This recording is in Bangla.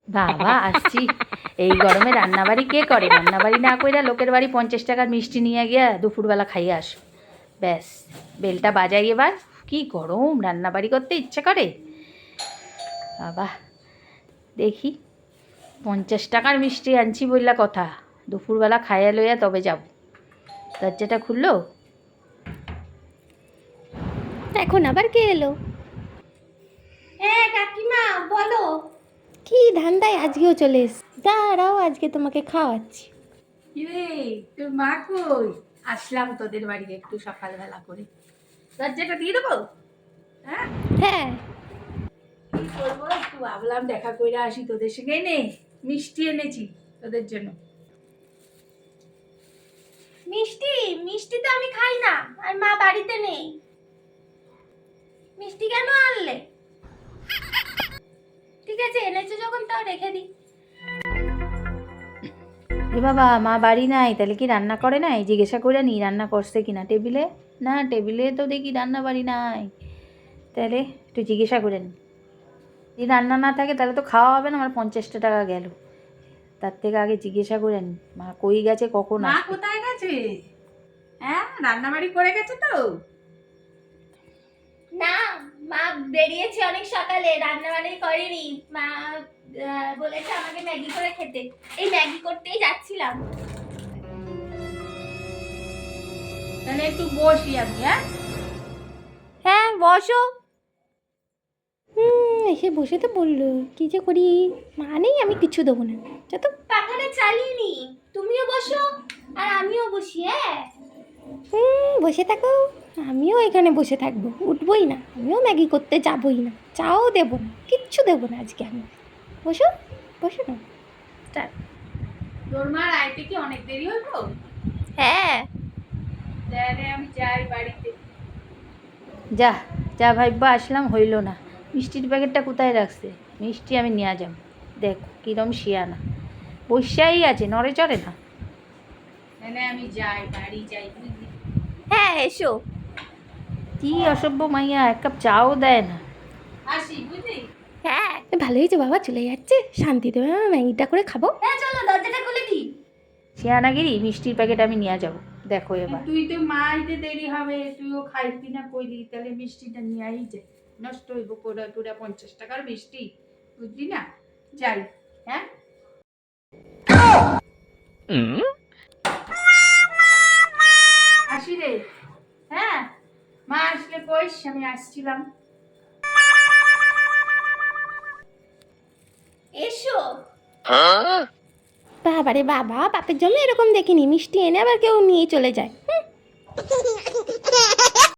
বাবা আসছি। এই গরমে রান্নাবাড়ি কে করে? রান্নাবাড়ি না কইরা লোকের বাড়ি 50 টাকার মিষ্টি নিয়ে গিয়া দুপুরবেলা খাইয়ে আসো। ব্যাস, বেলটা বাজাই এবার। কি গরম, রান্নাবাড়ি করতে ইচ্ছে করে। বাবা দেখি, 50 টাকার মিষ্টি আনছি বললা কথা, দুপুরবেলা খাইয়া লইয়া তবে যাব। দরজাটা খুললো। এখন আবার কে এলো? হ্যাঁ কাকিমা বলো। কি ধান্দায় আজকেও চলে এস? দাঁড়াও, আজকে তোমাকে খাওয়াচ্ছি। কিরে তোর মা কই? আসলাম তোদের বাড়ি একটু সকালবেলা করে। দরজাটা দিয়ে দেবো? হ্যাঁ, হ্যাঁ, কি করবো, একটু ভাবলাম দেখা করে আসি তোদের সঙ্গে। নে, মিষ্টি এনেছি তোদের জন্য। মিষ্টি মিষ্টি তো আমি খাই না, আর মা বাড়িতে নেই। মিষ্টি কেন আনলে? ঠিক আছে, এনেছো যখন তাও রেখে দিই। এ বাবা, মা বাড়ি নাই, তাহলে কি রান্না করে নাই? জিজ্ঞাসা করে নি রান্না করছে কিনা। টেবিলে না, টেবিলে তো দেখি রান্না বাড়ি নাই। তাহলে একটু জিজ্ঞাসা করে নি। যদি রান্না না থাকে তাহলে তো খাওয়া হবে না, আমার 50 টাকা গেল। তার থেকে আগে জিজ্ঞাসা করে নি মা কই গেছে, কখন মা আসবে। কোথায় গেছে? হ্যাঁ, রান্নাবাড়ি করে গেছে তো? না, মা বেরিয়েছে অনেক সকালে, রান্না বান্না করেনি। মা বলেছে আমাকে ম্যাগি করে খেতে। এই ম্যাগি করতেই যাচ্ছিলাম। তাহলে একটু বসি আমি। হ্যাঁ, হ্যাঁ বসো। এসে বসে তো বললো কি যে করি, মানেই আমি কিছু দেবো না। যত পাখাটা চালিয়ে নি, তুমিও বসো আর আমিও বসি। হ্যাঁ বসে থাকো, আমিও এখানে বসে থাকবো, উঠবই না। আমিও ম্যাগি করতে যাবই না, চাও দেবো না, কিচ্ছু দেবো না আজকে আমি। বসো, বসো না। তোর মার আইতে কি অনেক দেরি হলো? হ্যাঁ, তাহলে আমি যাই বাড়িতে। যা যা ভাইবা, আসলাম হইল না। মিষ্টির প্যাকেটটা কোথায় রাখছে? মিষ্টি আমি নিয়ে যাব। দেখ কিরম শিয়ানা, বৈশাই আছে, নড়ে চড়ে না। তাহলে আমি যাই, বাড়ি যাই, বুঝলি? হ্যাঁ এসো। কি অসভ্য মাইয়া, এক কাপ চাও দেয় না। আসি, বুঝলি? হ্যাঁ ভালো হয়েছে বাবা চলে যাচ্ছে, শান্তিতে ম্যাগিটা করে খাবো। হ্যাঁ চলো, দরজাটা খুলে দিই। শিয়ানাগিরি, মিষ্টির প্যাকেট আমি নিয়ে যাব। দেখো এবার। তুই তো মা আইতে দেরি হবে, তুইও খাইবি না কইলি, তাহলে মিষ্টিটা নিয়ে আই যে। নষ্ট হইব পুরা পুরা 50 টাকার মিষ্টি, বুঝলি না? যাই। হ্যাঁ, আসি রে। হ্যাঁ, মা আসলে কইস আমি আসছিলাম। এসো। বাবারে বাবা, বাপের জন্য এরকম দেখিনি, মিষ্টি এনে আবার কেউ নিয়ে চলে যায়।